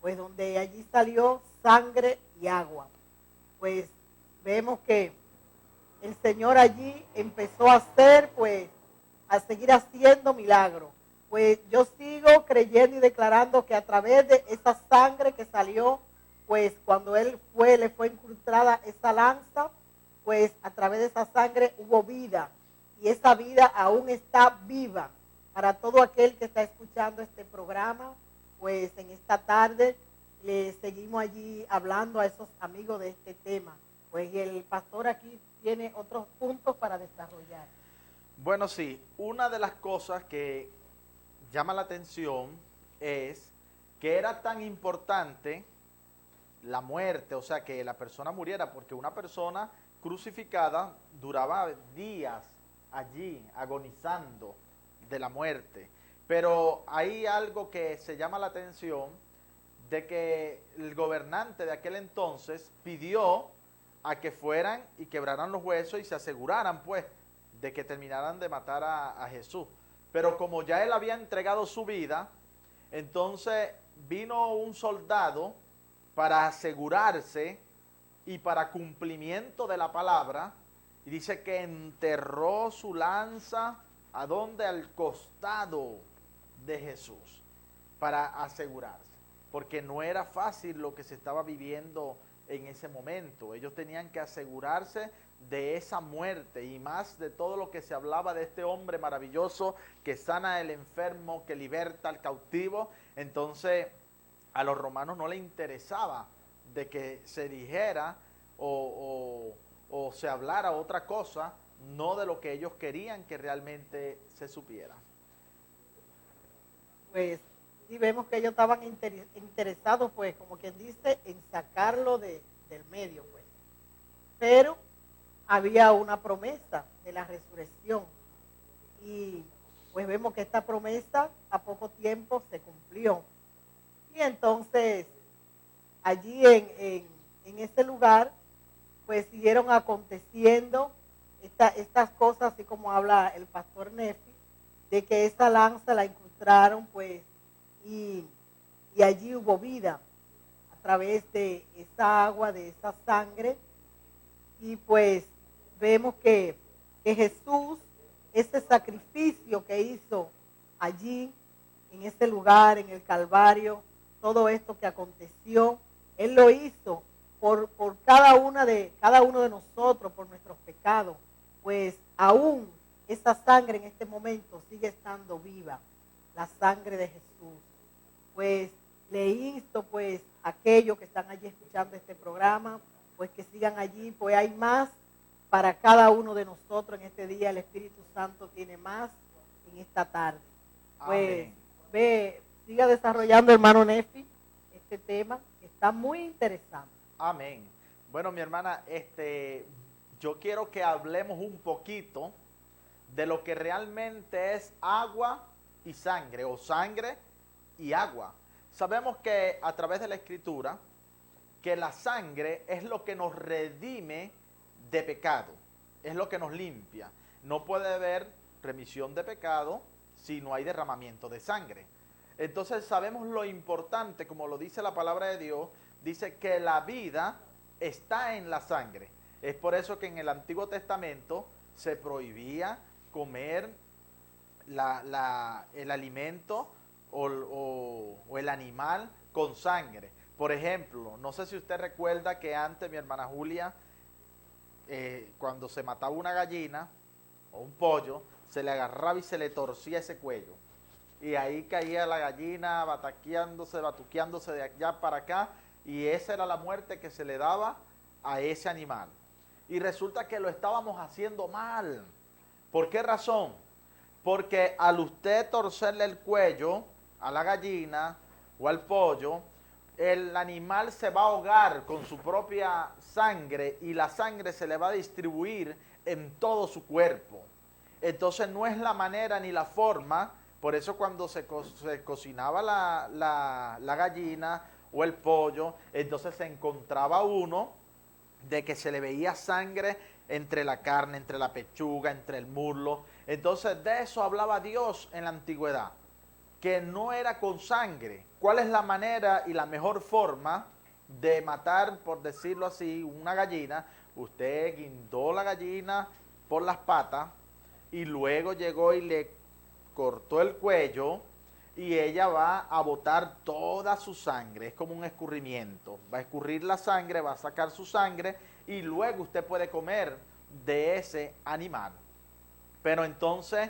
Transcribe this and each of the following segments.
pues donde allí salió sangre y agua. Pues vemos que el Señor allí empezó a hacer, pues, a seguir haciendo milagros. Pues yo sigo creyendo y declarando que a través de esa sangre que salió, pues cuando le fue incrustada esa lanza, pues a través de esa sangre hubo vida. Y esa vida aún está viva. Para todo aquel que está escuchando este programa, pues en esta tarde le seguimos allí hablando a esos amigos de este tema. Pues el pastor aquí tiene otros puntos para desarrollar. Bueno, sí, una de las cosas que llama la atención es que era tan importante la muerte, o sea, que la persona muriera, porque una persona crucificada duraba días allí agonizando de la muerte. Pero hay algo que se llama la atención de que el gobernante de aquel entonces pidió a que fueran y quebraran los huesos y se aseguraran, pues, de que terminaran de matar a Jesús. Pero como ya él había entregado su vida, entonces vino un soldado para asegurarse y para cumplimiento de la palabra, y dice que enterró su lanza, ¿a dónde? Al costado de Jesús, para asegurarse, porque no era fácil lo que se estaba viviendo en ese momento. Ellos tenían que asegurarse de esa muerte y más de todo lo que se hablaba de este hombre maravilloso que sana al enfermo, que liberta al cautivo. Entonces a los romanos no les interesaba de que se dijera o se hablara otra cosa, no de lo que ellos querían que realmente se supiera. Pues sí vemos que ellos estaban interesados, pues, como quien dice, en sacarlo del medio, pues. Pero había una promesa de la resurrección. Y pues vemos que esta promesa a poco tiempo se cumplió. Y entonces, allí en ese lugar, pues siguieron aconteciendo estas cosas, así como habla el pastor Nefi, de que esa lanza la incrustaron, pues, y allí hubo vida a través de esa agua, de esa sangre. Y pues vemos que Jesús, ese sacrificio que hizo allí, en ese lugar, en el Calvario, todo esto que aconteció, Él lo hizo por cada uno de nosotros, por nuestros pecados. Pues aún esa sangre en este momento sigue estando viva, la sangre de Jesús. Pues le insto, pues, a aquellos que están allí escuchando este programa, pues que sigan allí, pues hay más para cada uno de nosotros en este día. El Espíritu Santo tiene más en esta tarde. Pues siga desarrollando, hermano Nefi, este tema que está muy interesante. Amén. Bueno, mi hermana, yo quiero que hablemos un poquito de lo que realmente es agua y sangre, o sangre y agua. Sabemos que a través de la Escritura, que la sangre es lo que nos redime de pecado, es lo que nos limpia. No puede haber remisión de pecado si no hay derramamiento de sangre. Entonces sabemos lo importante, como lo dice la palabra de Dios, dice que la vida está en la sangre. Es por eso que en el Antiguo Testamento se prohibía comer el alimento o el animal con sangre. Por ejemplo, no sé si usted recuerda que antes mi hermana Julia, cuando se mataba una gallina o un pollo, se le agarraba y se le torcía ese cuello. Y ahí caía la gallina batuqueándose de allá para acá, y esa era la muerte que se le daba a ese animal. Y resulta que lo estábamos haciendo mal. ¿Por qué razón? Porque al usted torcerle el cuello a la gallina o al pollo, el animal se va a ahogar con su propia sangre y la sangre se le va a distribuir en todo su cuerpo. Entonces no es la manera ni la forma. Por eso cuando se cocinaba la gallina o el pollo, entonces se encontraba uno de que se le veía sangre entre la carne, entre la pechuga, entre el muslo. Entonces de eso hablaba Dios en la antigüedad, que no era con sangre, ¿cuál es la manera y la mejor forma de matar, por decirlo así, una gallina? Usted guindó la gallina por las patas y luego llegó y le cortó el cuello y ella va a botar toda su sangre. Es como un escurrimiento. Va a escurrir la sangre, va a sacar su sangre y luego usted puede comer de ese animal. Pero entonces,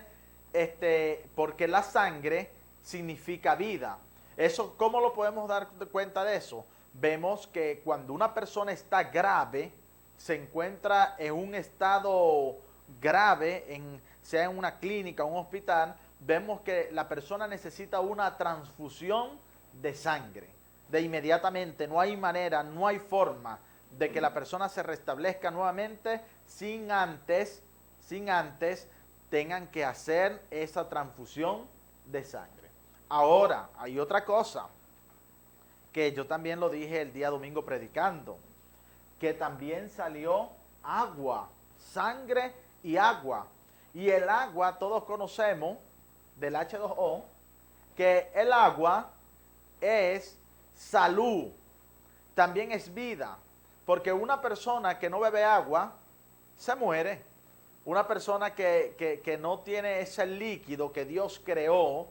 porque la sangre significa vida. Eso, ¿cómo lo podemos dar cuenta de eso? Vemos que cuando una persona está grave, se encuentra en un estado grave, sea en una clínica o un hospital, vemos que la persona necesita una transfusión de sangre. De inmediatamente, no hay manera, no hay forma de que la persona se restablezca nuevamente sin antes tengan que hacer esa transfusión de sangre. Ahora, hay otra cosa que yo también lo dije el día domingo predicando, que también salió agua, sangre y agua. Y el agua, todos conocemos del H2O, que el agua es salud, también es vida, porque una persona que no bebe agua se muere. Una persona que no tiene ese líquido que Dios creó,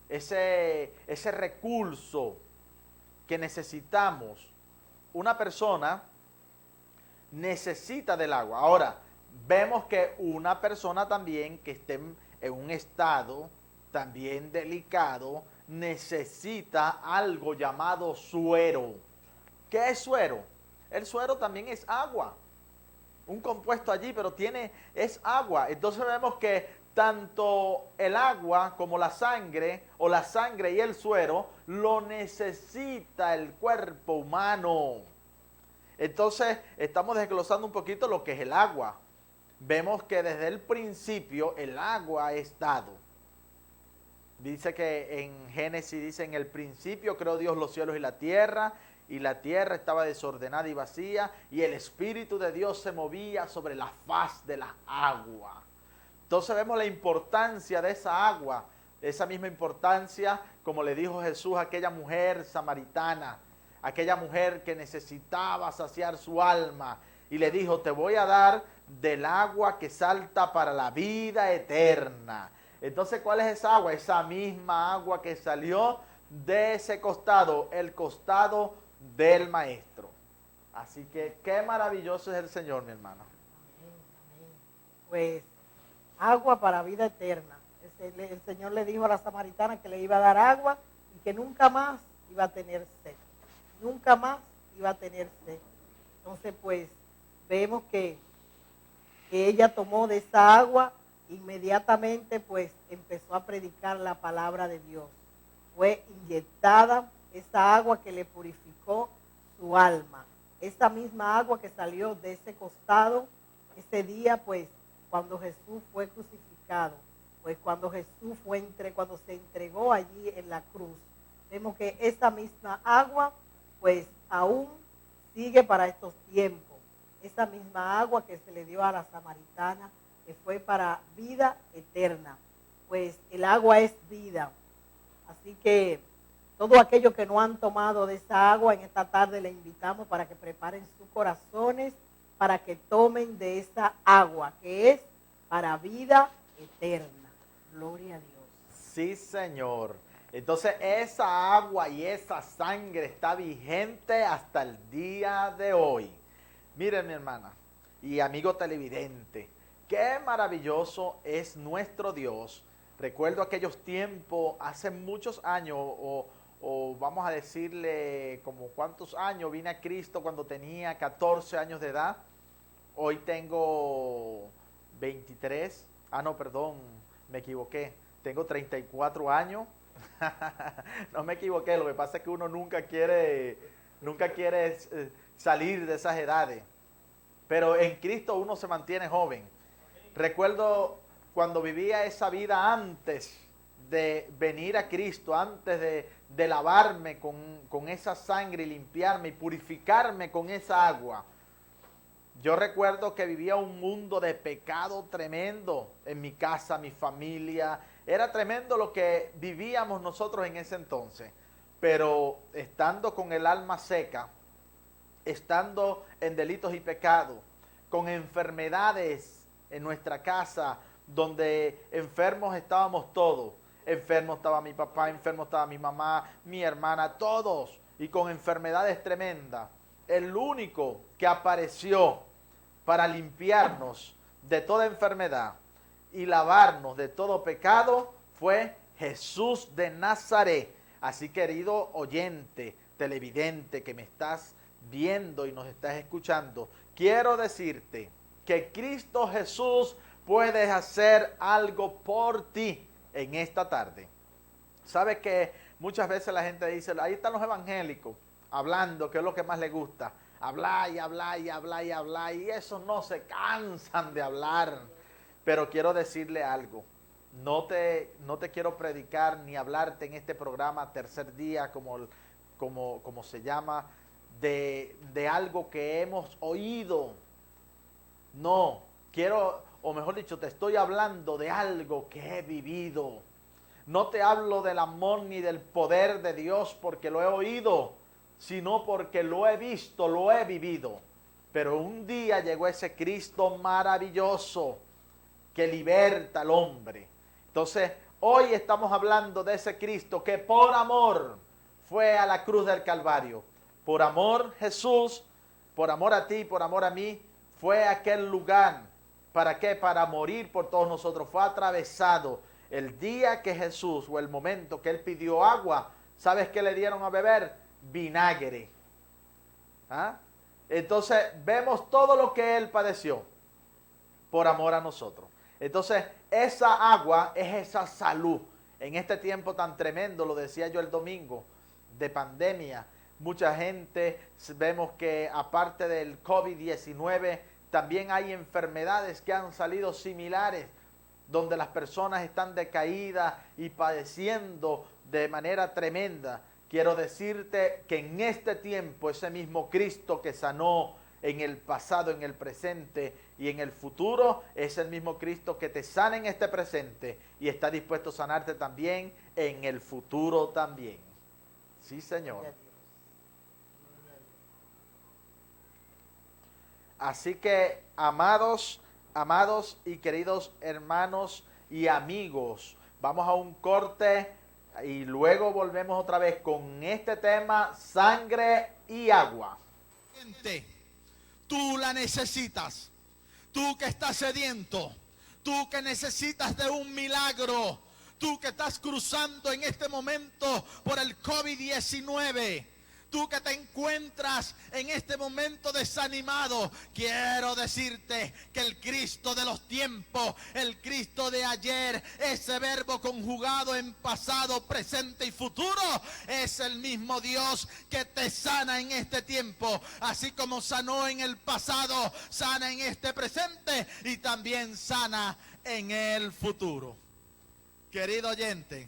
ese recurso que necesitamos, una persona necesita del agua. Ahora, vemos que una persona también que esté en un estado también delicado necesita algo llamado suero. ¿Qué es suero? El suero también es agua. Un compuesto allí, pero es agua. Entonces vemos que tanto el agua como la sangre, o la sangre y el suero, lo necesita el cuerpo humano. Entonces estamos desglosando un poquito lo que es el agua. Vemos que desde el principio el agua ha estado. Dice que en Génesis dice, en el principio creó Dios los cielos y la tierra estaba desordenada y vacía, y el Espíritu de Dios se movía sobre la faz de la agua. Entonces vemos la importancia de esa agua, esa misma importancia, como le dijo Jesús a aquella mujer samaritana, aquella mujer que necesitaba saciar su alma, y le dijo, te voy a dar del agua que salta para la vida eterna. Entonces, ¿cuál es esa agua? Esa misma agua que salió de ese costado, el costado del Maestro. Así que, qué maravilloso es el Señor, mi hermano. Amén, amén. Pues, agua para vida eterna. El Señor le dijo a la samaritana que le iba a dar agua y que nunca más iba a tener sed. Nunca más iba a tener sed. Entonces, pues, vemos que ella tomó de esa agua, inmediatamente pues empezó a predicar la palabra de Dios. Fue inyectada esa agua que le purificó su alma. Esa misma agua que salió de ese costado, ese día pues cuando Jesús fue crucificado, pues cuando Jesús cuando se entregó allí en la cruz, vemos que esa misma agua pues aún sigue para estos tiempos. Esa misma agua que se le dio a la samaritana, que fue para vida eterna. Pues el agua es vida. Así que todos aquellos que no han tomado de esa agua, en esta tarde le invitamos para que preparen sus corazones, para que tomen de esa agua, que es para vida eterna. Gloria a Dios. Sí, Señor. Entonces esa agua y esa sangre está vigente hasta el día de hoy. Miren, mi hermana y amigo televidente, qué maravilloso es nuestro Dios. Recuerdo aquellos tiempos, hace muchos años, o vamos a decirle como cuántos años, vine a Cristo cuando tenía 14 años de edad. Hoy tengo 23, no, perdón, me equivoqué, tengo 34 años. No me equivoqué, lo que pasa es que uno nunca quiere salir de esas edades, pero en Cristo uno se mantiene joven. Recuerdo cuando vivía esa vida antes de venir a Cristo, antes de lavarme con esa sangre y limpiarme y purificarme con esa agua. Yo recuerdo que vivía un mundo de pecado tremendo en mi casa, mi familia. Era tremendo lo que vivíamos nosotros en ese entonces. pero estando con el alma seca, estando en delitos y pecados, con enfermedades en nuestra casa, donde enfermos estábamos todos. Enfermo estaba mi papá, enfermo estaba mi mamá, mi hermana, todos, y con enfermedades tremendas. El único que apareció para limpiarnos de toda enfermedad y lavarnos de todo pecado fue Jesús de Nazaret. Así, querido oyente, televidente que me estás viendo y nos estás escuchando, quiero decirte que Cristo Jesús puede hacer algo por ti en esta tarde. Sabes que muchas veces la gente dice, ahí están los evangélicos hablando, que es lo que más les gusta, hablar y hablar y hablar y hablar, y eso no se cansan de hablar. Pero quiero decirle algo, no te quiero predicar ni hablarte en este programa Tercer Día, como se llama, de algo que hemos oído. No, quiero, o mejor dicho, te estoy hablando de algo que he vivido. No te hablo del amor ni del poder de Dios porque lo he oído, sino porque lo he visto, lo he vivido. Pero un día llegó ese Cristo maravilloso que liberta al hombre. Entonces, hoy estamos hablando de ese Cristo que por amor fue a la cruz del Calvario. Por amor, Jesús, por amor a ti, por amor a mí, fue a aquel lugar. ¿Para qué? Para morir por todos nosotros. Fue atravesado. El día que Jesús, o el momento que Él pidió agua, ¿sabes qué le dieron a beber? Vinagre. ¿Ah? Entonces, vemos todo lo que Él padeció por amor a nosotros. Entonces, esa agua es esa salud. En este tiempo tan tremendo, lo decía yo el domingo, de pandemia, mucha gente, vemos que aparte del COVID-19, también hay enfermedades que han salido similares, donde las personas están decaídas y padeciendo de manera tremenda. Quiero decirte que en este tiempo ese mismo Cristo que sanó en el pasado, en el presente y en el futuro, es el mismo Cristo que te sana en este presente y está dispuesto a sanarte también en el futuro también. Sí, Señor. Así que, amados y queridos hermanos y amigos, vamos a un corte y luego volvemos otra vez con este tema, sangre y agua. Tú la necesitas, tú que estás sediento, tú que necesitas de un milagro, tú que estás cruzando en este momento por el COVID-19. Tú que te encuentras en este momento desanimado, quiero decirte que el Cristo de los tiempos, el Cristo de ayer, ese verbo conjugado en pasado, presente y futuro, es el mismo Dios que te sana en este tiempo. Así como sanó en el pasado, sana en este presente y también sana en el futuro. Querido oyente,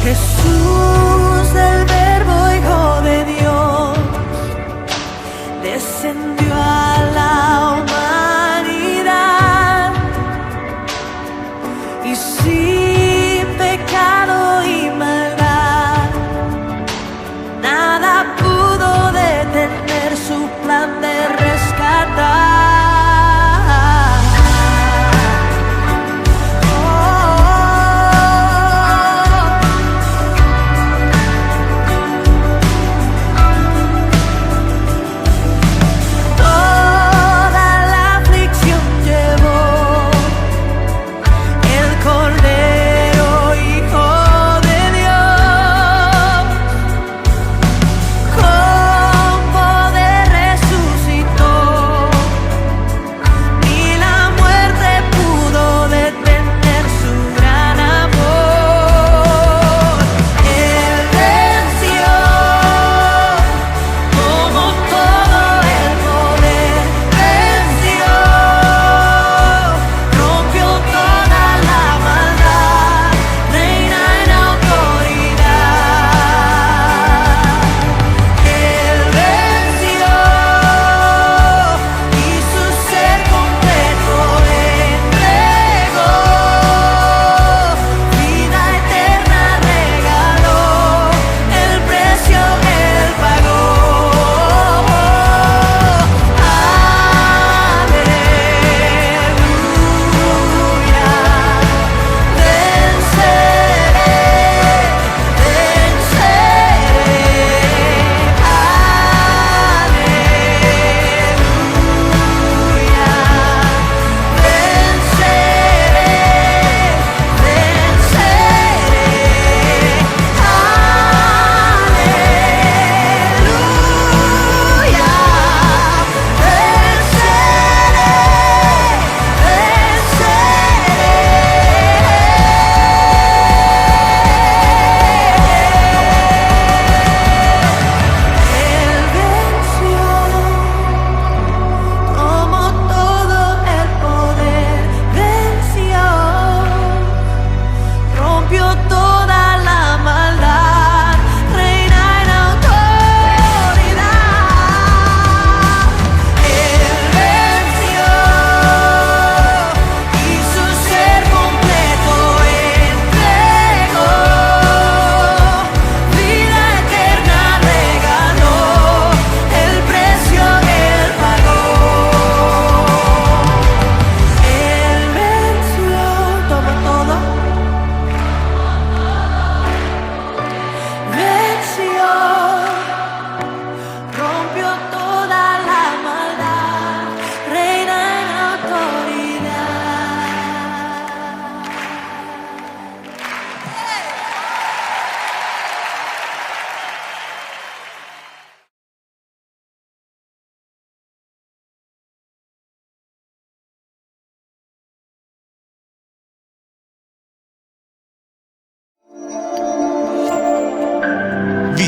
Jesús, el Verbo, Hijo de Dios, descendió a la humanidad y sin pecado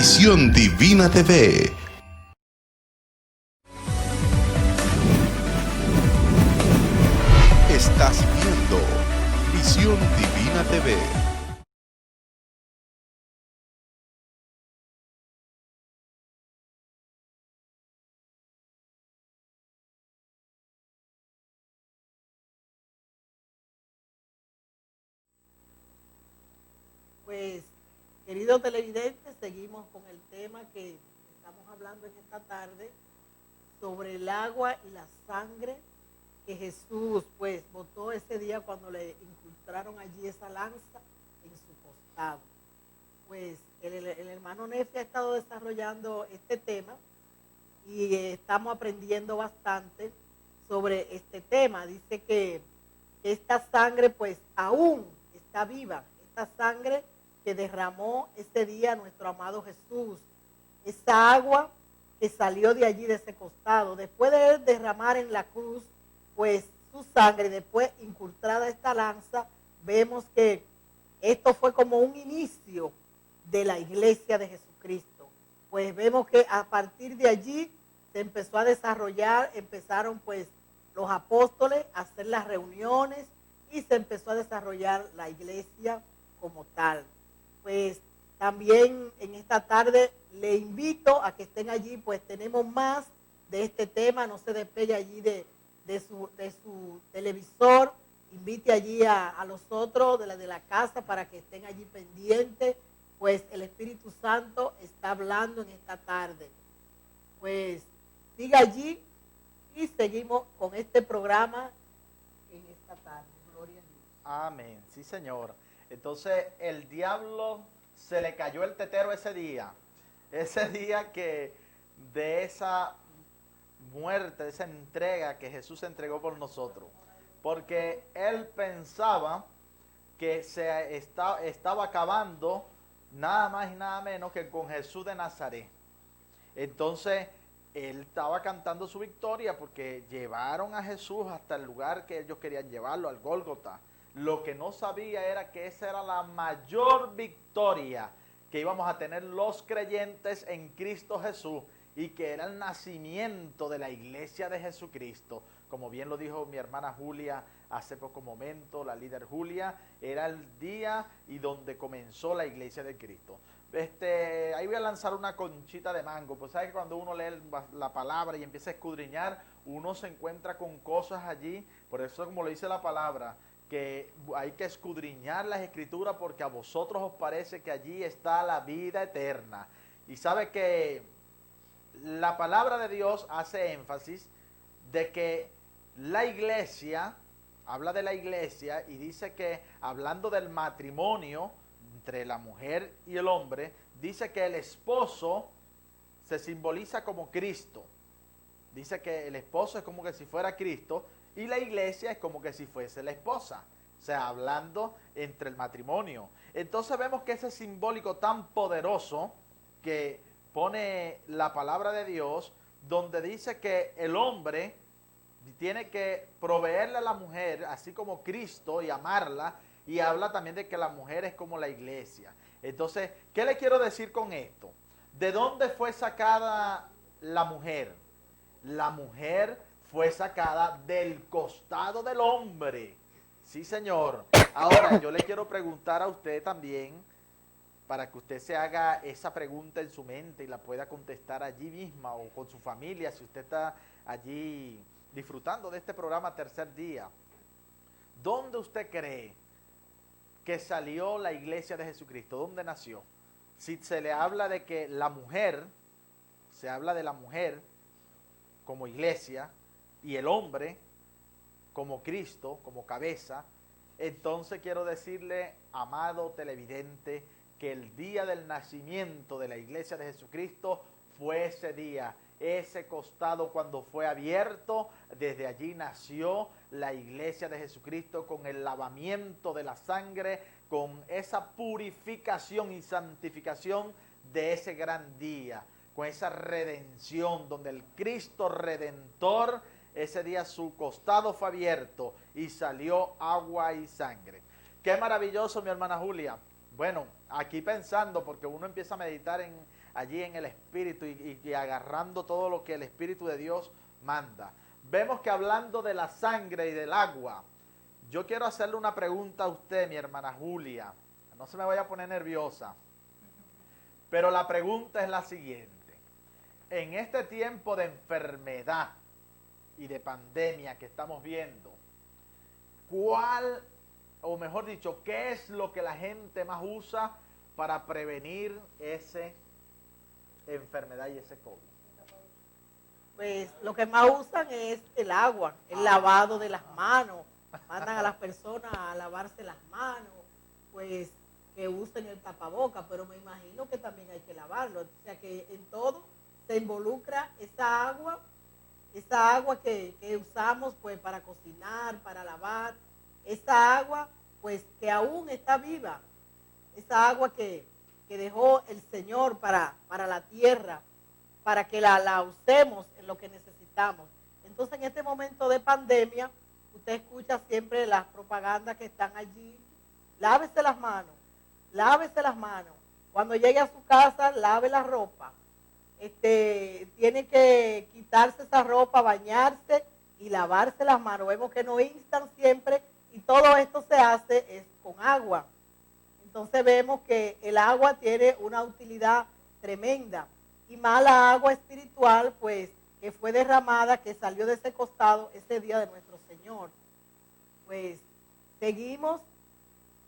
Visión Divina TV. Estás viendo Visión Divina TV. Pues, queridos televidentes, seguimos con el tema que estamos hablando en esta tarde sobre el agua y la sangre que Jesús pues botó ese día cuando le incrustaron allí esa lanza en su costado. Pues el hermano Nefi ha estado desarrollando este tema y estamos aprendiendo bastante sobre este tema. Dice que esta sangre pues aún está viva, esta sangre que derramó ese día nuestro amado Jesús, esa agua que salió de allí, de ese costado, después de él derramar en la cruz, pues su sangre, después incrustada esta lanza, vemos que esto fue como un inicio de la iglesia de Jesucristo. Pues vemos que a partir de allí se empezó a desarrollar, empezaron pues los apóstoles a hacer las reuniones y se empezó a desarrollar la iglesia como tal. Pues también en esta tarde le invito a que estén allí, pues tenemos más de este tema, no se despegue allí de su televisor, invite allí a los otros de la casa para que estén allí pendientes, pues el Espíritu Santo está hablando en esta tarde. Pues siga allí y seguimos con este programa en esta tarde. Gloria a Dios. Amén, sí señor. Entonces el diablo se le cayó el tetero ese día que de esa muerte, de esa entrega que Jesús entregó por nosotros, porque él pensaba que estaba acabando nada más y nada menos que con Jesús de Nazaret. Entonces él estaba cantando su victoria porque llevaron a Jesús hasta el lugar que ellos querían llevarlo, al Gólgota. Lo que no sabía era que esa era la mayor victoria que íbamos a tener los creyentes en Cristo Jesús y que era el nacimiento de la iglesia de Jesucristo. Como bien lo dijo mi hermana Julia hace poco momento, la líder Julia, era el día y donde comenzó la iglesia de Cristo. Ahí voy a lanzar una conchita de mango, pues sabes que cuando uno lee la palabra y empieza a escudriñar, uno se encuentra con cosas allí, por eso como lo dice la palabra, que hay que escudriñar las escrituras porque a vosotros os parece que allí está la vida eterna. Y sabe que la palabra de Dios hace énfasis de que la iglesia, habla de la iglesia y dice que hablando del matrimonio entre la mujer y el hombre, dice que el esposo se simboliza como Cristo. Dice que el esposo es como que si fuera Cristo y la iglesia es como que si fuese la esposa. O sea, hablando entre el matrimonio. Entonces vemos que ese simbólico tan poderoso que pone la palabra de Dios, donde dice que el hombre tiene que proveerle a la mujer, así como Cristo, y amarla, y habla también de que la mujer es como la iglesia. Entonces, ¿qué le quiero decir con esto? ¿De dónde fue sacada la mujer? La mujer fue sacada del costado del hombre. Sí, señor. Ahora, yo le quiero preguntar a usted también, para que usted se haga esa pregunta en su mente y la pueda contestar allí misma o con su familia, si usted está allí disfrutando de este programa Tercer Día. ¿Dónde usted cree que salió la iglesia de Jesucristo? ¿Dónde nació? Si se le habla de que la mujer, se habla de la mujer como iglesia y el hombre como Cristo, como cabeza, entonces quiero decirle, amado televidente, que el día del nacimiento de la iglesia de Jesucristo fue ese día, ese costado cuando fue abierto, desde allí nació la iglesia de Jesucristo con el lavamiento de la sangre, con esa purificación y santificación de ese gran día, con esa redención donde el Cristo Redentor, ese día su costado fue abierto y salió agua y sangre. Qué maravilloso, mi hermana Julia. Bueno, aquí pensando, porque uno empieza a meditar en allí en el Espíritu y agarrando todo lo que el Espíritu de Dios manda. Vemos que hablando de la sangre y del agua, yo quiero hacerle una pregunta a usted, mi hermana Julia. No se me vaya a poner nerviosa. Pero la pregunta es la siguiente. En este tiempo de enfermedad y de pandemia que estamos viendo, ¿cuál, o mejor dicho, qué es lo que la gente más usa para prevenir esa enfermedad y ese COVID? Pues lo que más usan es el agua, el lavado de las manos. Mandan a las personas a lavarse las manos, pues que usen el tapaboca, pero me imagino que también hay que lavarlo. O sea que en todo se involucra esa agua que usamos pues para cocinar, para lavar, esa agua pues que aún está viva, esa agua que dejó el Señor para la tierra, para que la usemos en lo que necesitamos. Entonces en este momento de pandemia, usted escucha siempre las propagandas que están allí, lávese las manos, cuando llegue a su casa, lave la ropa, tiene que quitarse esa ropa, bañarse y lavarse las manos. Vemos que nos instan siempre y todo esto se hace es con agua. Entonces vemos que el agua tiene una utilidad tremenda y más la agua espiritual, pues, que fue derramada, que salió de ese costado ese día de nuestro Señor. Pues seguimos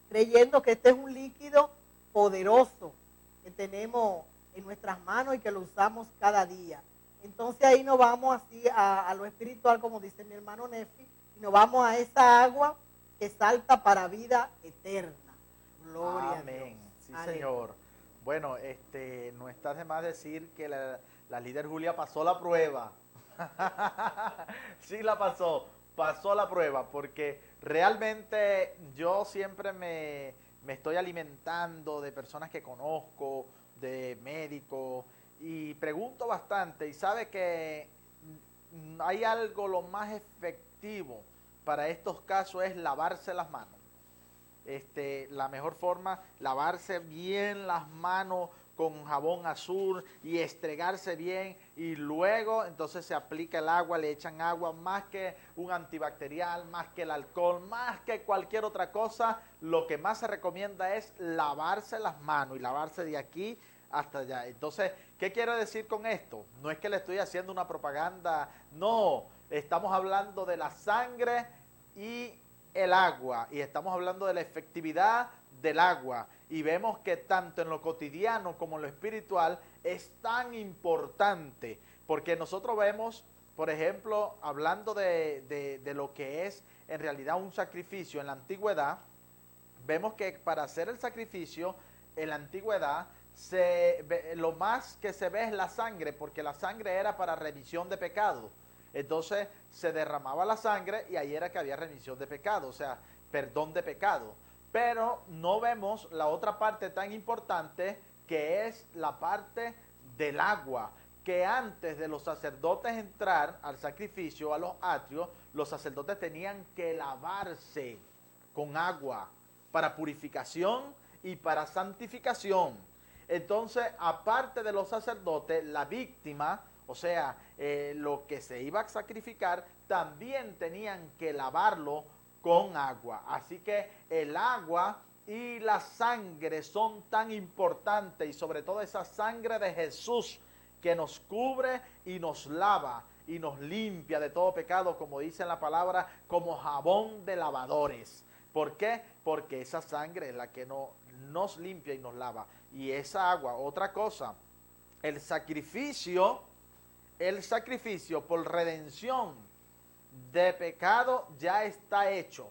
creyendo que este es un líquido poderoso que tenemos en nuestras manos y que lo usamos cada día. Entonces ahí nos vamos así a lo espiritual, como dice mi hermano Nefi, y nos vamos a esa agua que salta para vida eterna. Gloria Amén. a Dios. Sí, Aleluya. Señor. Bueno, no está de más decir que la líder Julia pasó la prueba. Sí la pasó la prueba, porque realmente yo siempre me estoy alimentando de personas que conozco, de médicos, y pregunto bastante, y sabe que hay algo lo más efectivo para estos casos es lavarse las manos. La mejor forma, lavarse bien las manos con jabón azul y estregarse bien, y luego entonces se aplica el agua, le echan agua, más que un antibacterial, más que el alcohol, más que cualquier otra cosa, lo que más se recomienda es lavarse las manos y lavarse de aquí hasta allá. Entonces, ¿qué quiero decir con esto? No es que le estoy haciendo una propaganda, no, estamos hablando de la sangre y el agua, y estamos hablando de la efectividad del agua, y vemos que tanto en lo cotidiano como en lo espiritual es tan importante, porque nosotros vemos, por ejemplo, hablando de lo que es en realidad un sacrificio en la antigüedad, vemos que para hacer el sacrificio en la antigüedad, lo más que se ve es la sangre, porque la sangre era para remisión de pecado. Entonces se derramaba la sangre y ahí era que había remisión de pecado, o sea, perdón de pecado. Pero no vemos la otra parte tan importante, que es la parte del agua, que antes de los sacerdotes entrar al sacrificio, a los atrios, los sacerdotes tenían que lavarse con agua para purificación y para santificación. Entonces, aparte de los sacerdotes, la víctima, o sea, lo que se iba a sacrificar, también tenían que lavarlo con agua. Así que el agua y la sangre son tan importantes, y sobre todo esa sangre de Jesús que nos cubre y nos lava y nos limpia de todo pecado, como dice en la palabra, como jabón de lavadores. ¿Por qué? Porque esa sangre es la que nos limpia y nos lava. Y esa agua, otra cosa, el sacrificio por redención de pecado ya está hecho.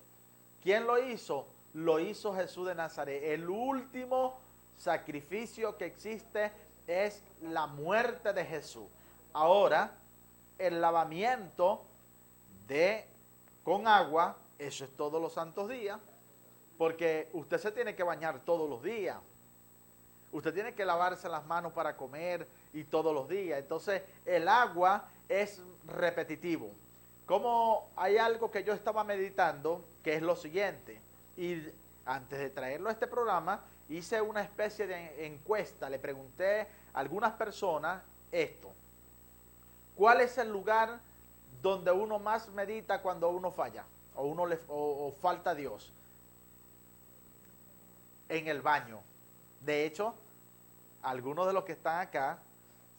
¿Quién lo hizo? Lo hizo Jesús de Nazaret. El último sacrificio que existe es la muerte de Jesús. Ahora, el lavamiento con agua, eso es todos los santos días, porque usted se tiene que bañar todos los días. Usted tiene que lavarse las manos para comer y todos los días. Entonces, el agua es repetitivo. Como hay algo que yo estaba meditando, que es lo siguiente, y antes de traerlo a este programa, hice una especie de encuesta, le pregunté a algunas personas esto: ¿cuál es el lugar donde uno más medita cuando uno falla o falta a Dios? En el baño. De hecho, algunos de los que están acá,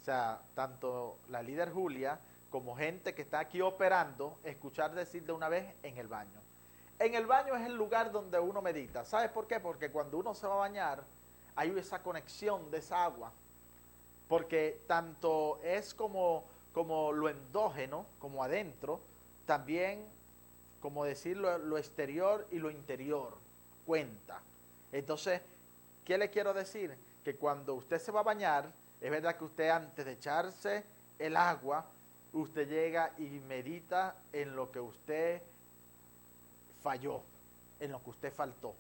o sea, tanto la líder Julia como gente que está aquí operando, escuchar decir de una vez en el baño. En el baño es el lugar donde uno medita. ¿Sabes por qué? Porque cuando uno se va a bañar, hay esa conexión de esa agua. Porque tanto es como lo endógeno, como adentro, también, como decir, lo exterior y lo interior cuenta. Entonces, ¿qué le quiero decir? Que cuando usted se va a bañar, es verdad que usted antes de echarse el agua, usted llega y medita en lo que usted falló, en lo que usted faltó.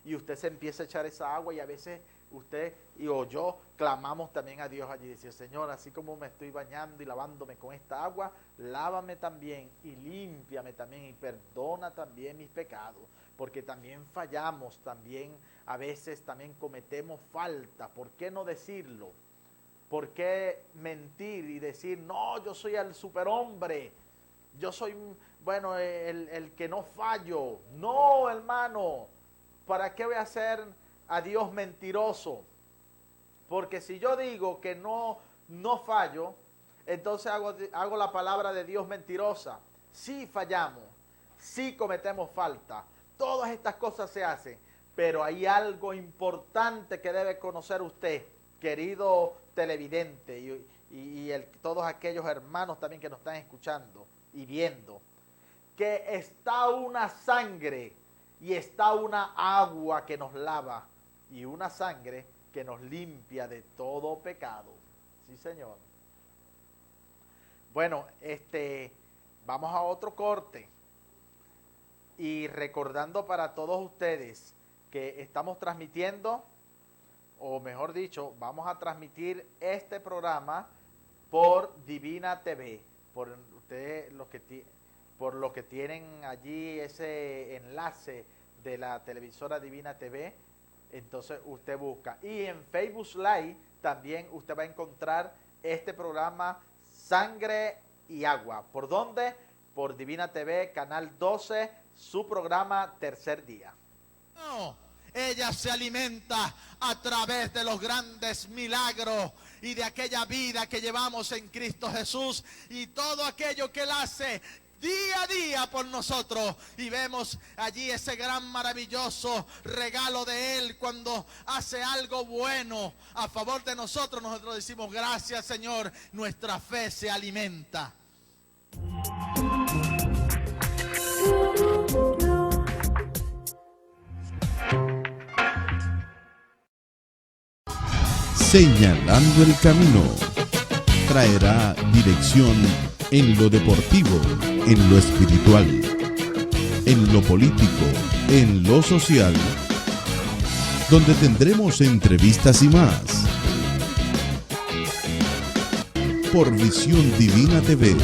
Y usted se empieza a echar esa agua y a veces usted o yo clamamos también a Dios allí. Decir: Señor, así como me estoy bañando y lavándome con esta agua, lávame también y límpiame también y perdona también mis pecados. Porque también fallamos, también a veces también cometemos falta. ¿Por qué no decirlo? ¿Por qué mentir y decir: no, yo soy el superhombre, yo soy, bueno, el que no fallo? No, hermano, ¿para qué voy a ser a Dios mentiroso? Porque si yo digo que no fallo, entonces hago la palabra de Dios mentirosa. Sí fallamos, sí cometemos falta, todas estas cosas se hacen, pero hay algo importante que debe conocer usted, querido televidente, y todos aquellos hermanos también que nos están escuchando y viendo, que está una sangre y está una agua que nos lava y una sangre que nos limpia de todo pecado. Sí, Señor. Bueno, vamos a otro corte y recordando para todos ustedes que estamos transmitiendo, o mejor dicho, vamos a transmitir este programa por Divina TV, por ustedes por lo que tienen allí ese enlace de la televisora Divina TV. Entonces usted busca, y en Facebook Live también usted va a encontrar este programa Sangre y Agua. ¿Por dónde? Por Divina TV, Canal 12, su programa Tercer Día. No, ella se alimenta a través de los grandes milagros y de aquella vida que llevamos en Cristo Jesús y todo aquello que Él hace día a día por nosotros, y vemos allí ese gran maravilloso regalo de Él cuando hace algo bueno a favor de nosotros. Nosotros decimos: gracias, Señor, nuestra fe se alimenta. Señalando el camino, traerá dirección en lo deportivo, en lo espiritual, en lo político, en lo social, donde tendremos entrevistas y más. Por Visión Divina TV.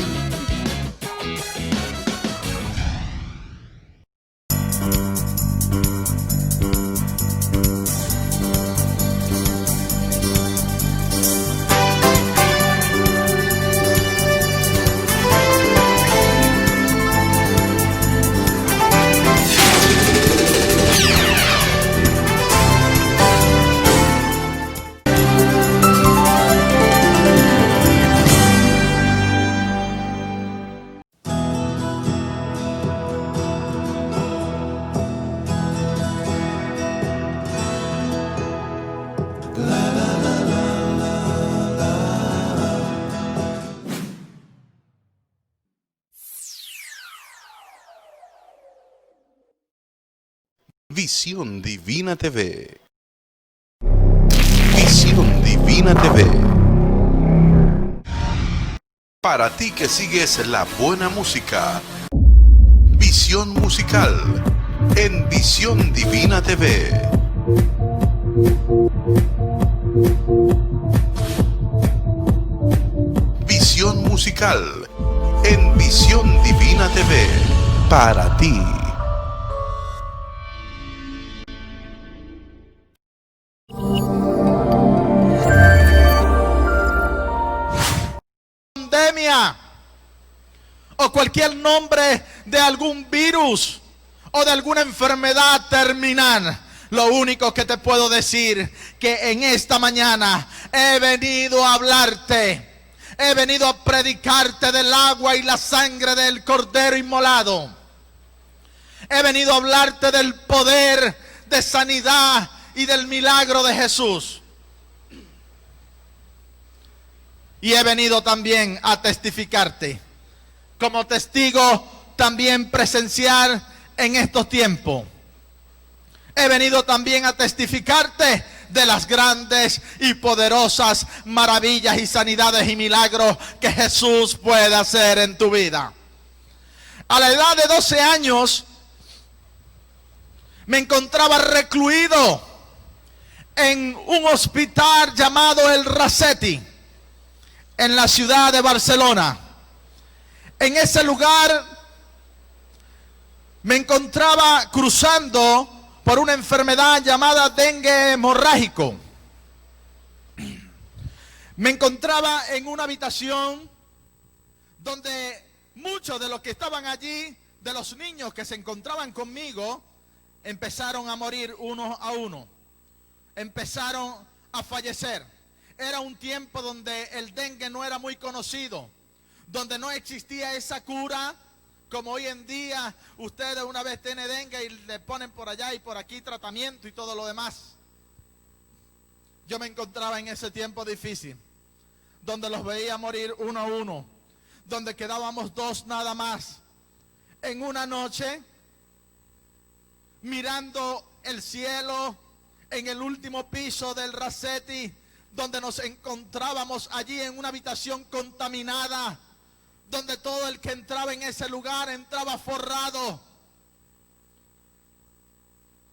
Visión Divina TV. Visión Divina TV. Para ti que sigues la buena música. Visión musical en Visión Divina TV. Visión musical en Visión Divina TV. Para ti. o cualquier nombre de algún virus o de alguna enfermedad terminal. Lo único que te puedo decir, que en esta mañana he venido a hablarte, he venido a predicarte del agua y la sangre del Cordero inmolado. He venido a hablarte del poder de sanidad y del milagro de Jesús. Y he venido también a testificarte, como testigo también presencial en estos tiempos. He venido también a testificarte de las grandes y poderosas maravillas y sanidades y milagros que Jesús puede hacer en tu vida. A la edad de 12 años me encontraba recluido en un hospital llamado El Racetti, en la ciudad de Barcelona. En ese lugar me encontraba cruzando por una enfermedad llamada dengue hemorrágico. Me encontraba en una habitación donde muchos de los que estaban allí, de los niños que se encontraban conmigo, empezaron a morir uno a uno. Empezaron a fallecer. Era un tiempo donde el dengue no era muy conocido, donde no existía esa cura. Como hoy en día, ustedes una vez tienen dengue y le ponen por allá y por aquí tratamiento y todo lo demás. Yo me encontraba en ese tiempo difícil, donde los veía morir uno a uno, donde quedábamos dos nada más. En una noche, mirando el cielo, en el último piso del Racetti, donde nos encontrábamos allí en una habitación contaminada, donde todo el que entraba en ese lugar entraba forrado,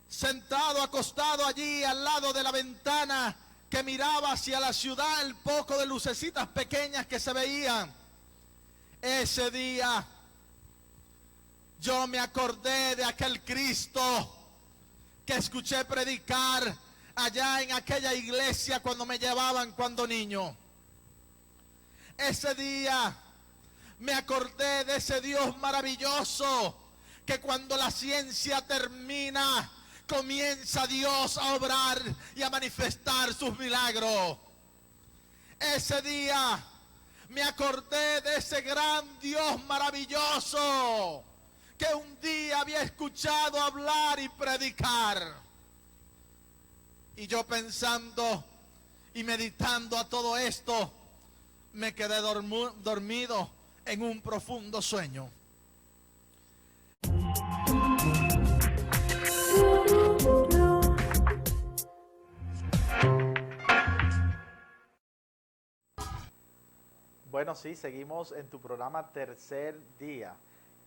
sentado, acostado allí al lado de la ventana que miraba hacia la ciudad, el poco de lucecitas pequeñas que se veían. Ese día yo me acordé de aquel Cristo que escuché predicar allá en aquella iglesia cuando me llevaban cuando niño. Ese día me acordé de ese Dios maravilloso que cuando la ciencia termina, comienza Dios a obrar y a manifestar sus milagros. Ese día me acordé de ese gran Dios maravilloso que un día había escuchado hablar y predicar. Y yo pensando y meditando a todo esto, me quedé dormido en un profundo sueño. Bueno, sí, seguimos en tu programa Tercer Día.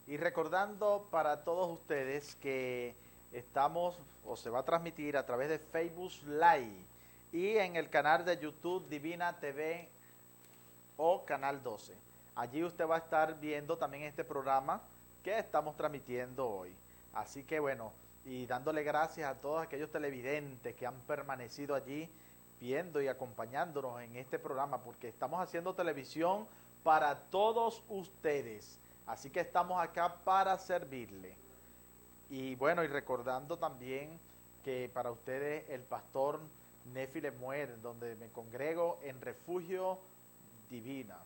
Y recordando para todos ustedes que estamos o se va a transmitir a través de Facebook Live y en el canal de YouTube Divina TV o Canal 12. Allí usted va a estar viendo también este programa que estamos transmitiendo hoy. Así que bueno, y dándole gracias a todos aquellos televidentes que han permanecido allí viendo y acompañándonos en este programa, porque estamos haciendo televisión para todos ustedes. Así que estamos acá para servirle. Y bueno, y recordando también que para ustedes el pastor Nefi Lemuel, donde me congrego en Refugio Divina.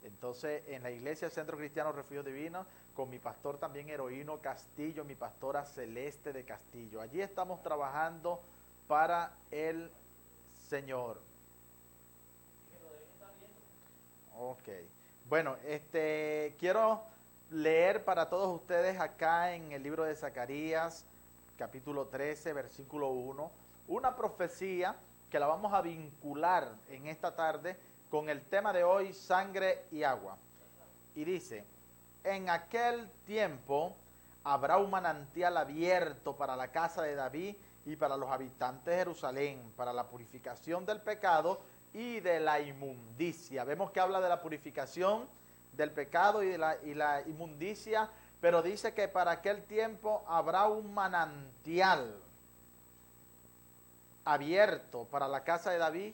Entonces, en la iglesia Centro Cristiano Refugio Divina, con mi pastor también Heroíno Castillo, mi pastora Celeste de Castillo. Allí estamos trabajando para el Señor. Ok. Bueno, quiero leer para todos ustedes acá en el libro de Zacarías, capítulo 13, versículo 1, una profecía que la vamos a vincular en esta tarde con el tema de hoy, sangre y agua. Y dice, en aquel tiempo habrá un manantial abierto para la casa de David y para los habitantes de Jerusalén, para la purificación del pecado y de la inmundicia. Vemos que habla de la purificación del pecado y de la inmundicia, pero dice que para aquel tiempo habrá un manantial abierto para la casa de David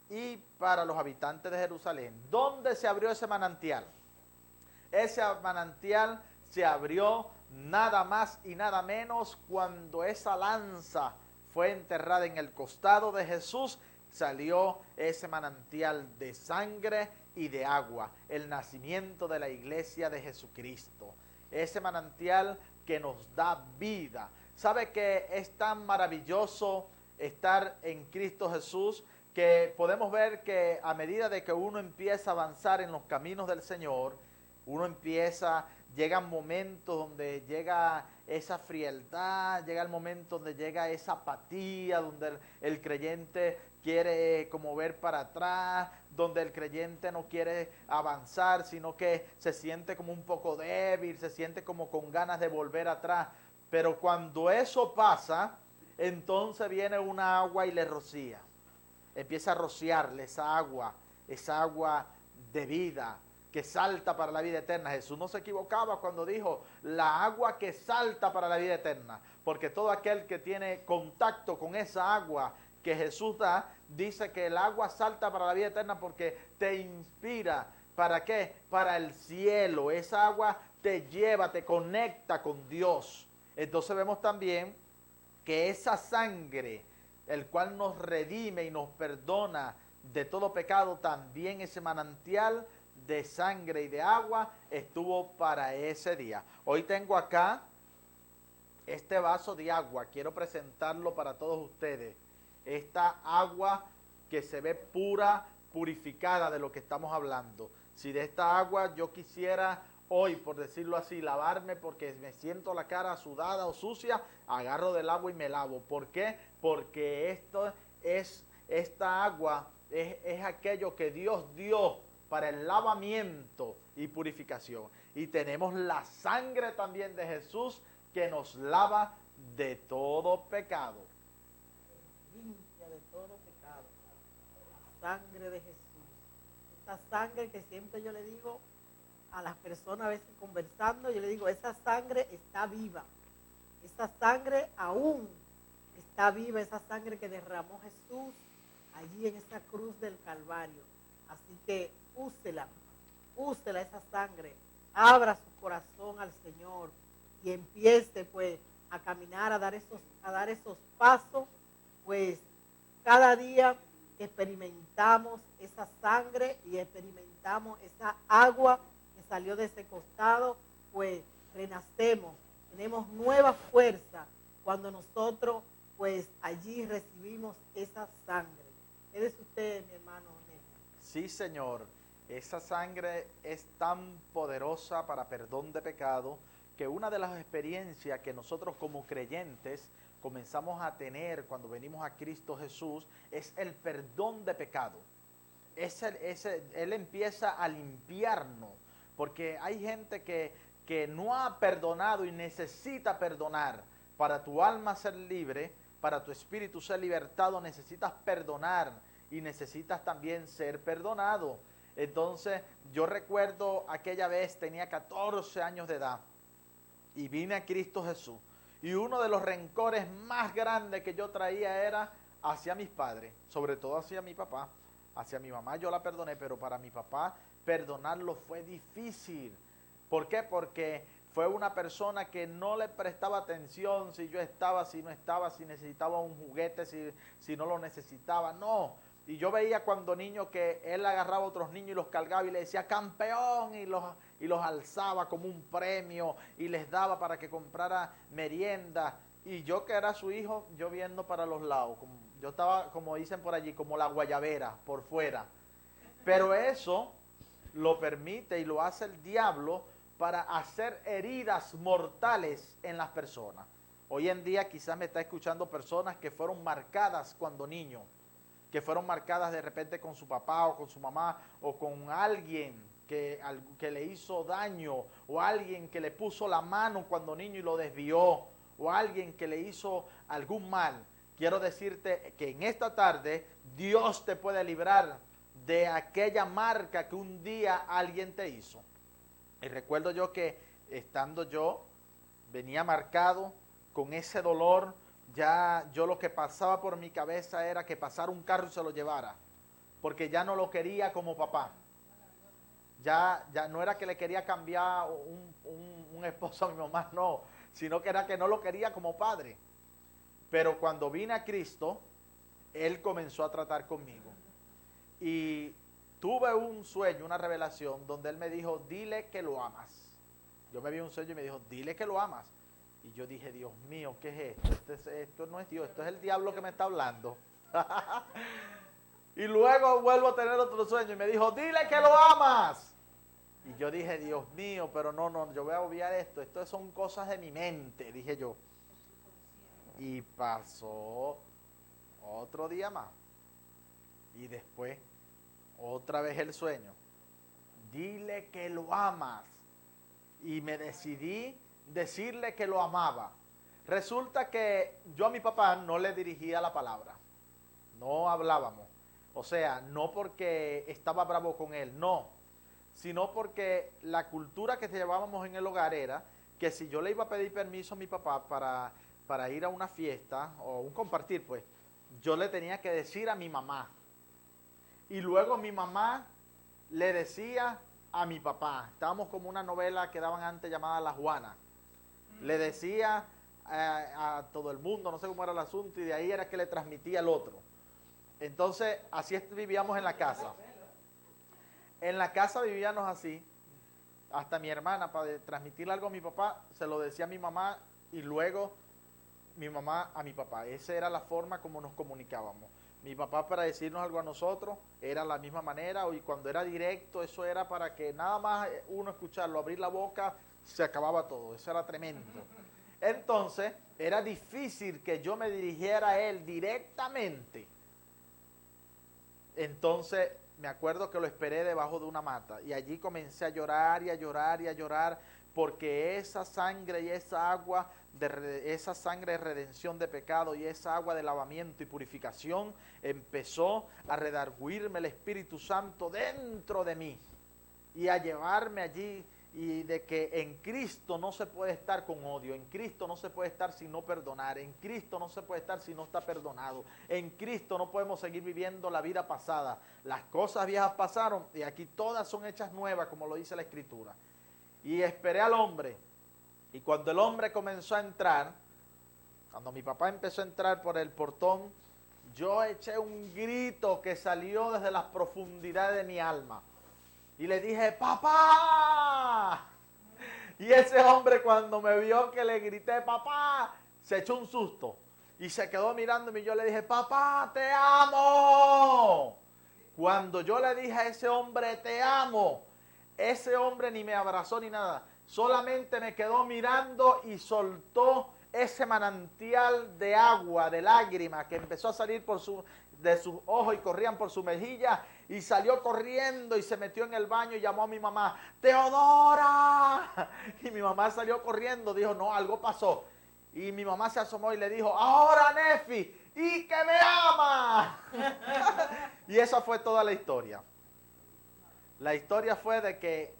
y para los habitantes de Jerusalén. ¿Dónde se abrió ese manantial? Ese manantial se abrió nada más y nada menos cuando esa lanza fue enterrada en el costado de Jesús. Salió ese manantial de sangre y de agua, el nacimiento de la iglesia de Jesucristo. Ese manantial que nos da vida. ¿Sabe que es tan maravilloso estar en Cristo Jesús? Que podemos ver que a medida de que uno empieza a avanzar en los caminos del Señor, llegan momentos donde llega esa frialdad, llega el momento donde llega esa apatía, donde el creyente quiere como ver para atrás, donde el creyente no quiere avanzar, sino que se siente como un poco débil, se siente como con ganas de volver atrás. Pero cuando eso pasa, entonces viene una agua y le rocía. Empieza a rociarle esa agua de vida, que salta para la vida eterna. Jesús no se equivocaba cuando dijo la agua que salta para la vida eterna, porque todo aquel que tiene contacto con esa agua que Jesús da, dice que el agua salta para la vida eterna porque te inspira. ¿Para qué? Para el cielo. Esa agua te lleva, te conecta con Dios. Entonces vemos también que esa sangre, el cual nos redime y nos perdona de todo pecado, también ese manantial de sangre y de agua estuvo para ese día. Hoy tengo acá este vaso de agua, quiero presentarlo para todos ustedes. Esta agua que se ve pura, purificada de lo que estamos hablando. Si de esta agua yo quisiera hoy, por decirlo así, lavarme porque me siento la cara sudada o sucia, agarro del agua y me lavo. ¿Por qué? Porque esta agua es aquello que Dios dio para el lavamiento y purificación. Y tenemos la sangre también de Jesús que nos lava de todo pecado. Limpia de todo pecado. La sangre de Jesús. Esa sangre que siempre yo le digo a las personas a veces conversando, yo le digo, esa sangre está viva. Esa sangre aún está viva, esa sangre que derramó Jesús allí en esa cruz del Calvario. Así que úsela esa sangre, abra su corazón al Señor y empiece pues a caminar, a dar esos pasos, pues cada día experimentamos esa sangre y experimentamos esa agua que salió de ese costado, pues renacemos, tenemos nueva fuerza cuando nosotros pues allí recibimos esa sangre. ¿Qué dice usted, mi hermano Néstor? Sí, Señor, esa sangre es tan poderosa para perdón de pecado que una de las experiencias que nosotros como creyentes comenzamos a tener cuando venimos a Cristo Jesús es el perdón de pecado. Él empieza a limpiarnos, porque hay gente que no ha perdonado y necesita perdonar. Para tu alma ser libre, para tu espíritu ser libertado, necesitas perdonar y necesitas también ser perdonado. Entonces, yo recuerdo aquella vez, tenía 14 años de edad y vine a Cristo Jesús. Y uno de los rencores más grandes que yo traía era hacia mis padres, sobre todo hacia mi papá. Hacia mi mamá yo la perdoné, pero para mi papá perdonarlo fue difícil. ¿Por qué? Porque fue una persona que no le prestaba atención si yo estaba, si no estaba, si necesitaba un juguete, si no lo necesitaba. No. Y yo veía cuando niño que él agarraba a otros niños y los cargaba y le decía campeón y los alzaba como un premio y les daba para que comprara merienda. Y yo que era su hijo, yo viendo para los lados. Yo estaba, como dicen por allí, como la guayabera por fuera. Pero eso lo permite y lo hace el diablo para hacer heridas mortales en las personas. Hoy en día quizás me está escuchando personas que fueron marcadas cuando niños, que fueron marcadas de repente con su papá o con su mamá o con alguien que le hizo daño, o alguien que le puso la mano cuando niño y lo desvió, o alguien que le hizo algún mal. Quiero decirte que en esta tarde Dios te puede librar de aquella marca que un día alguien te hizo. Y recuerdo yo que estando yo, venía marcado con ese dolor. Ya yo lo que pasaba por mi cabeza era que pasara un carro y se lo llevara, porque ya no lo quería como papá. ya no era que le quería cambiar un esposo a mi mamá, no, sino que era que no lo quería como padre. Pero cuando vine a Cristo, Él comenzó a tratar conmigo. Y tuve un sueño, una revelación, donde Él me dijo, dile que lo amas. Yo me vi un sueño y me dijo, dile que lo amas. Y yo dije, Dios mío, ¿qué es esto? Esto no es Dios, esto es el diablo que me está hablando. Y luego vuelvo a tener otro sueño y me dijo, dile que lo amas. Y yo dije, Dios mío, pero no, yo voy a obviar esto. Esto son cosas de mi mente, dije yo. Y pasó otro día más. Y después, otra vez el sueño. Dile que lo amas. Y me decidí decirle que lo amaba. Resulta que yo a mi papá no le dirigía la palabra. No hablábamos. O sea, no porque estaba bravo con él, no. Sino porque la cultura que llevábamos en el hogar era que si yo le iba a pedir permiso a mi papá para ir a una fiesta o un compartir, pues, yo le tenía que decir a mi mamá. Y luego mi mamá le decía a mi papá. Estábamos como una novela que daban antes llamada La Juana. Le decía a todo el mundo, no sé cómo era el asunto, y de ahí era que le transmitía al otro. Entonces, así vivíamos en la casa. En la casa vivíamos así. Hasta mi hermana, para transmitirle algo a mi papá, se lo decía a mi mamá y luego mi mamá a mi papá. Esa era la forma como nos comunicábamos. Mi papá para decirnos algo a nosotros era la misma manera, y cuando era directo, eso era para que nada más uno escucharlo, abrir la boca, se acababa todo. Eso era tremendo. Entonces, era difícil que yo me dirigiera a él directamente. Entonces, me acuerdo que lo esperé debajo de una mata y allí comencé a llorar y a llorar y a llorar, porque esa sangre y esa agua, esa sangre de redención de pecado y esa agua de lavamiento y purificación empezó a redarguirme el Espíritu Santo dentro de mí y a llevarme allí. Y de que en Cristo no se puede estar con odio, en Cristo no se puede estar sin no perdonar, en Cristo no se puede estar si no está perdonado, en Cristo no podemos seguir viviendo la vida pasada. Las cosas viejas pasaron y aquí todas son hechas nuevas, como lo dice la Escritura. Y esperé al hombre, y cuando el hombre comenzó a entrar, cuando mi papá empezó a entrar por el portón, yo eché un grito que salió desde las profundidades de mi alma. Y le dije, ¡papá! Y ese hombre, cuando me vio que le grité, ¡papá!, se echó un susto. Y se quedó mirándome y yo le dije, ¡papá, te amo! Cuando yo le dije a ese hombre, te amo, ese hombre ni me abrazó ni nada. Solamente me quedó mirando y soltó ese manantial de agua, de lágrimas, que empezó a salir de sus ojos y corrían por su mejilla, y salió corriendo y se metió en el baño y llamó a mi mamá, ¡Teodora! Y mi mamá salió corriendo, dijo, no, algo pasó. Y mi mamá se asomó y le dijo, ahora Nefi, y que me ama. Y esa fue toda la historia. La historia fue de que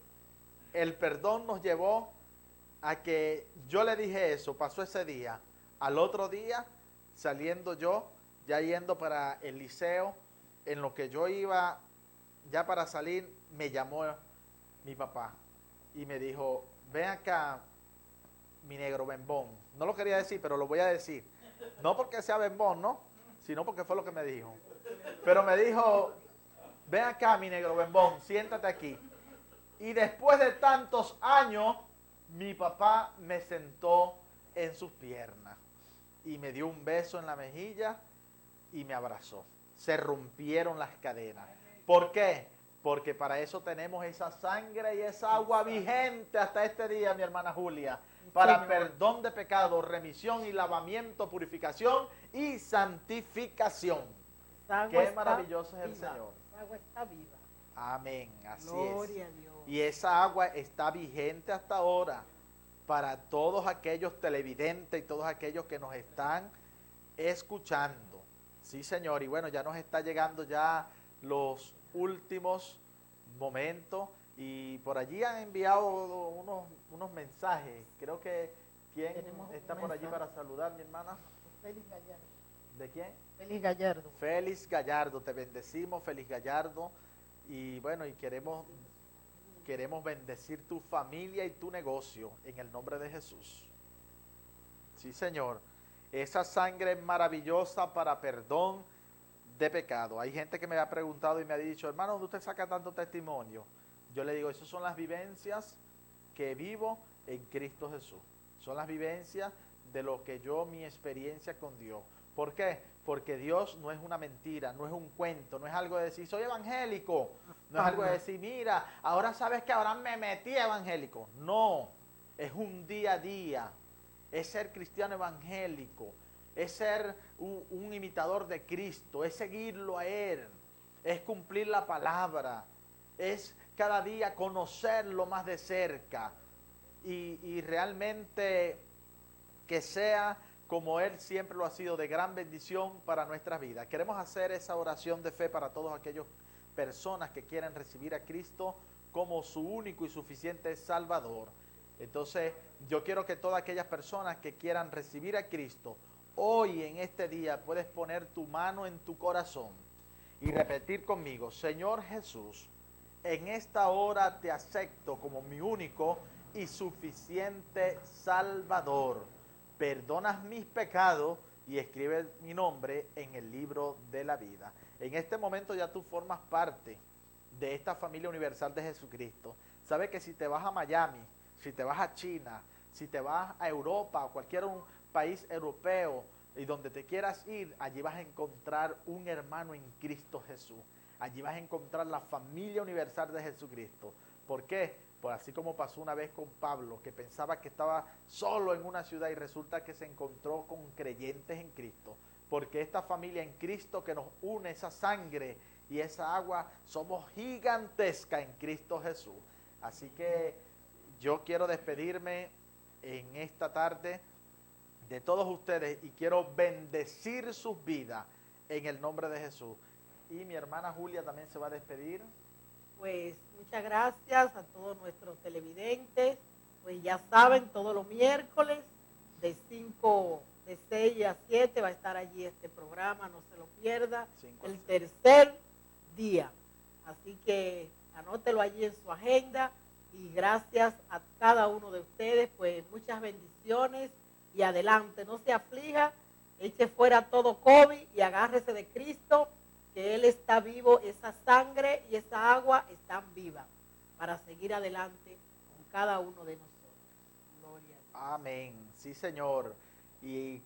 el perdón nos llevó a que yo le dije eso, pasó ese día. Al otro día, saliendo yo, ya yendo para el liceo, en lo que yo iba ya para salir, me llamó mi papá y me dijo, ven acá, mi negro bembón. No lo quería decir, pero lo voy a decir. No porque sea bembón, ¿no? Sino porque fue lo que me dijo. Pero me dijo, ven acá, mi negro bembón, siéntate aquí. Y después de tantos años, mi papá me sentó en sus piernas y me dio un beso en la mejilla y me abrazó. Se rompieron las cadenas. ¿Por qué? Porque para eso tenemos esa sangre y esa agua vigente hasta este día, mi hermana Julia, para perdón de pecado, remisión y lavamiento, purificación y santificación. Qué maravilloso es el Señor. Esa agua está viva. Amén, así Gloria es. a Dios. Y esa agua está vigente hasta ahora para todos aquellos televidentes y todos aquellos que nos están escuchando. Sí, Señor, y bueno, ya nos está llegando ya los últimos momentos y por allí han enviado unos mensajes. Creo que ¿quién está por allí para saludar, mi hermana? Félix Gallardo. ¿De quién? Félix Gallardo. Félix Gallardo, te bendecimos, Félix Gallardo. Y bueno, y queremos queremos bendecir tu familia y tu negocio en el nombre de Jesús. Sí, Señor. Esa sangre maravillosa para perdón de pecado. Hay gente que me ha preguntado y me ha dicho, hermano, ¿dónde usted saca tanto testimonio? Yo le digo, esas son las vivencias que vivo en Cristo Jesús. Son las vivencias de lo que mi experiencia con Dios. ¿Por qué? Porque Dios no es una mentira, no es un cuento, no es algo de decir, soy evangélico. No es algo de decir, mira, ahora sabes que ahora me metí evangélico. No, es un día a día. Es ser cristiano evangélico. Es ser un imitador de Cristo. Es seguirlo a Él. Es cumplir la palabra. Es cada día conocerlo más de cerca. Y realmente que sea como Él siempre lo ha sido, de gran bendición para nuestras vidas. Queremos hacer esa oración de fe para todos aquellos personas que quieren recibir a Cristo como su único y suficiente Salvador. Entonces, yo quiero que todas aquellas personas que quieran recibir a Cristo, hoy en este día puedes poner tu mano en tu corazón y repetir conmigo, Señor Jesús, en esta hora te acepto como mi único y suficiente Salvador. Perdonas mis pecados y escribes mi nombre en el libro de la vida. En este momento ya tú formas parte de esta familia universal de Jesucristo. Sabes que si te vas a Miami, si te vas a China, si te vas a Europa o cualquier país europeo y donde te quieras ir, allí vas a encontrar un hermano en Cristo Jesús. Allí vas a encontrar la familia universal de Jesucristo. ¿Por qué? Pues así como pasó una vez con Pablo, que pensaba que estaba solo en una ciudad y resulta que se encontró con creyentes en Cristo. Porque esta familia en Cristo que nos une, esa sangre y esa agua, somos gigantesca en Cristo Jesús. Así que yo quiero despedirme en esta tarde de todos ustedes y quiero bendecir sus vidas en el nombre de Jesús. Y mi hermana Julia también se va a despedir. Pues muchas gracias a todos nuestros televidentes. Pues ya saben, todos los miércoles de 6 a 7 va a estar allí este programa, no se lo pierda. El tercer día. Así que anótelo allí en su agenda y gracias a cada uno de ustedes, pues muchas bendiciones y adelante, no se aflija, eche fuera todo COVID y agárrese de Cristo, que Él está vivo, esa sangre y esa agua están vivas para seguir adelante con cada uno de nosotros. Gloria a Dios. Amén, sí Señor. Y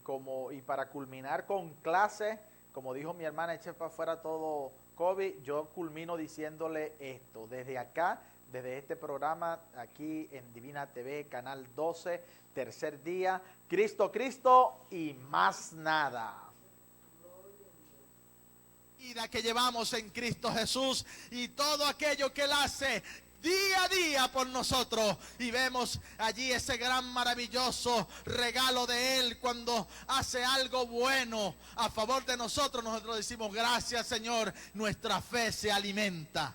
para culminar con clase, como dijo mi hermana, eche para afuera todo COVID, yo culmino diciéndole esto, desde acá, desde este programa, aquí en Divina TV, Canal 12, tercer día, Cristo, Cristo y más nada. Vida que llevamos en Cristo Jesús y todo aquello que Él hace día a día por nosotros, y vemos allí ese gran maravilloso regalo de Él cuando hace algo bueno a favor de nosotros. Nosotros decimos gracias, Señor, nuestra fe se alimenta.